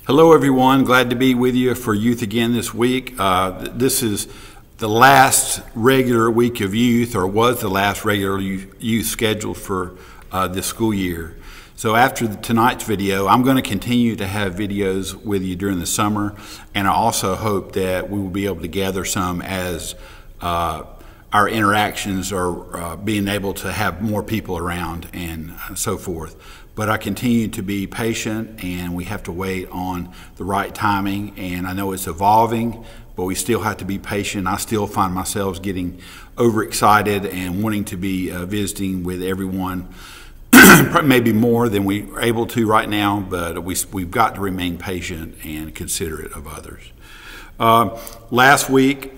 Hello everyone, glad to be with you for youth again this week. This is the last regular week of youth, or was the last regular youth scheduled for this school year. So after tonight's video, I'm going to continue to have videos with you during the summer, and I also hope that we will be able to gather some as our interactions are being able to have more people around and so forth. But I continue to be patient, and we have to wait on the right timing, and I know it's evolving, but we still have to be patient. I still find myself getting overexcited and wanting to be visiting with everyone, maybe more than we're able to right now, but we've got to remain patient and considerate of others. Last week,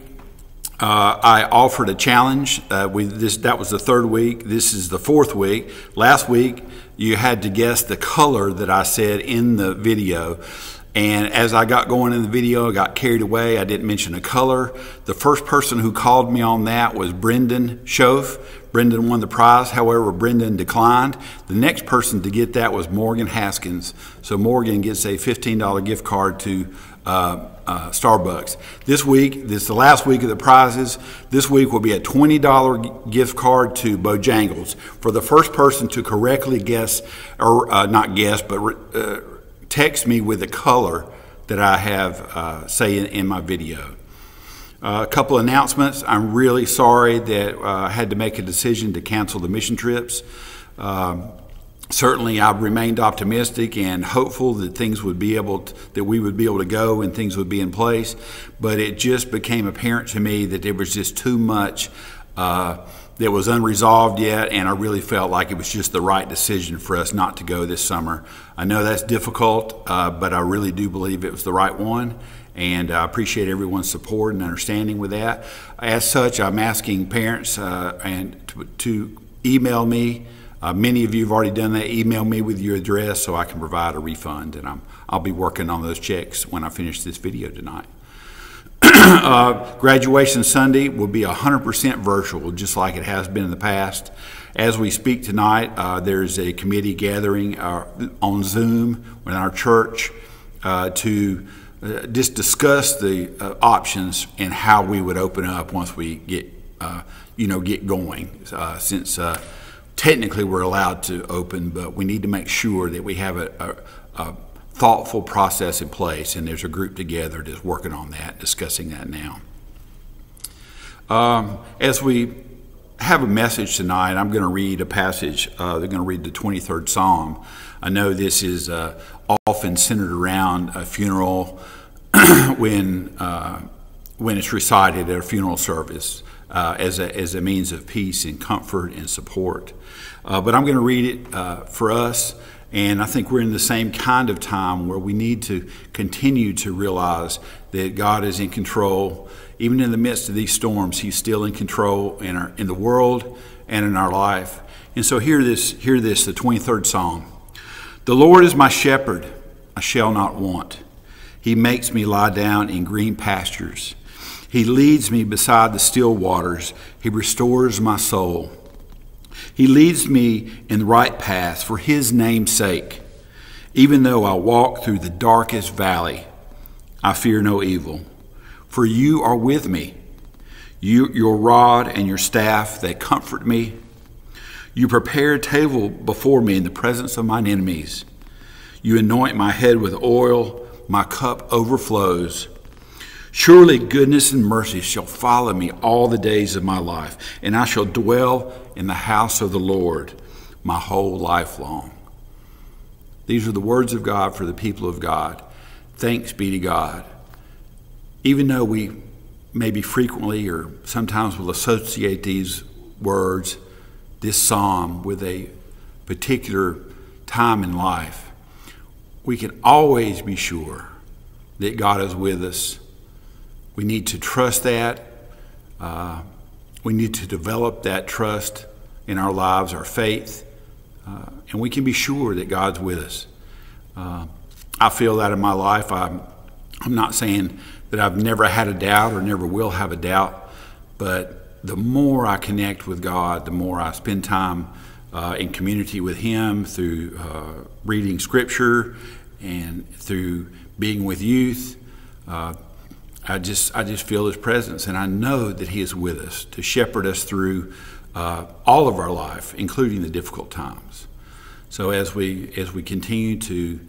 I offered a challenge. That was the third week. This is the fourth week. Last week, you had to guess the color that I said in the video. And as I got going in the video, I got carried away. I didn't mention a color. The first person who called me on that was Brendan Schoaf. Brendan won the prize. However, Brendan declined. The next person to get that was Morgan Haskins. So Morgan gets a $15 gift card to Starbucks. This week, this is the last week of the prizes. This week will be a $20 gift card to Bojangles. For the first person to correctly guess, or not guess, but text me with the color that I have say in my video. A couple announcements. I'm really sorry that I had to make a decision to cancel the mission trips. Certainly, I've remained optimistic and hopeful that things would be that we would be able to go and things would be in place. But it just became apparent to me that there was just too much that was unresolved yet, and I really felt like it was just the right decision for us not to go this summer. I know that's difficult, but I really do believe it was the right one, and I appreciate everyone's support and understanding with that. As such, I'm asking parents to email me. Many of you have already done that. Email me with your address so I can provide a refund, and I'll be working on those checks when I finish this video tonight. Graduation Sunday will be 100% virtual, just like it has been in the past. As we speak tonight, there's a committee gathering on Zoom with our church to just discuss the options and how we would open up once we get going. Since technically we're allowed to open, but we need to make sure that we have a thoughtful process in place, and there's a group together that's working on that, discussing that now. As we have a message tonight, I'm going to read a passage. They're going to read the 23rd Psalm. I know this is often centered around a funeral when it's recited at a funeral service as a means of peace and comfort and support. But I'm going to read it for us. And I think we're in the same kind of time where we need to continue to realize that God is in control. Even in the midst of these storms, He's still in control in the world and in our life. And so hear this, the 23rd Psalm. The Lord is my shepherd, I shall not want. He makes me lie down in green pastures. He leads me beside the still waters. He restores my soul. He leads me in the right path for His name's sake. Even though I walk through the darkest valley, I fear no evil. For You are with me. Your rod and Your staff, they comfort me. You prepare a table before me in the presence of mine enemies. You anoint my head with oil. My cup overflows. Surely goodness and mercy shall follow me all the days of my life, and I shall dwell in the house of the Lord my whole life long. These are the words of God for the people of God. Thanks be to God. Even though we maybe frequently or sometimes will associate these words, this psalm, with a particular time in life, we can always be sure that God is with us. We need to trust that. We need to develop that trust in our lives, our faith, and we can be sure that God's with us. I feel that in my life. I'm not saying that I've never had a doubt or never will have a doubt, but the more I connect with God, the more I spend time in community with Him through reading Scripture and through being with youth, I just feel His presence, and I know that He is with us to shepherd us through all of our life, including the difficult times. So as we continue to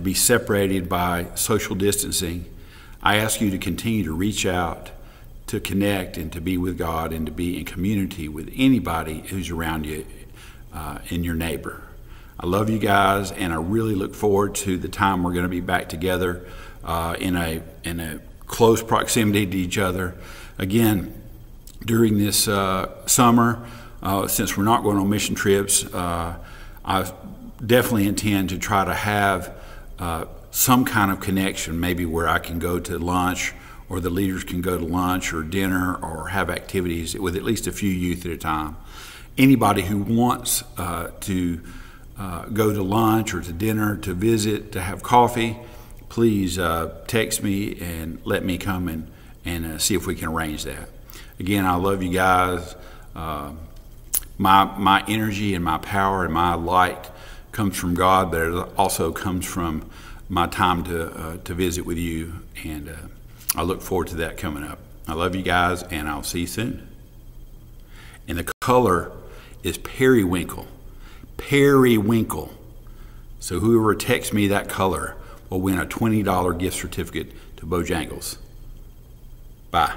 be separated by social distancing, I ask you to continue to reach out, to connect, and to be with God, and to be in community with anybody who's around you, and your neighbor. I love you guys, and I really look forward to the time we're going to be back together in a close proximity to each other again during this summer. Since we're not going on mission trips, I definitely intend to try to have some kind of connection, maybe where I can go to lunch, or the leaders can go to lunch or dinner, or have activities with at least a few youth at a time. Anybody who wants to go to lunch or to dinner, to visit, to have coffee, please text me and let me come and see if we can arrange that. Again, I love you guys. My energy and my power and my light comes from God, but it also comes from my time to visit with you, and I look forward to that coming up. I love you guys, and I'll see you soon. And the color is periwinkle. Periwinkle. So whoever texts me that color will win a $20 gift certificate to Bojangles. Bye.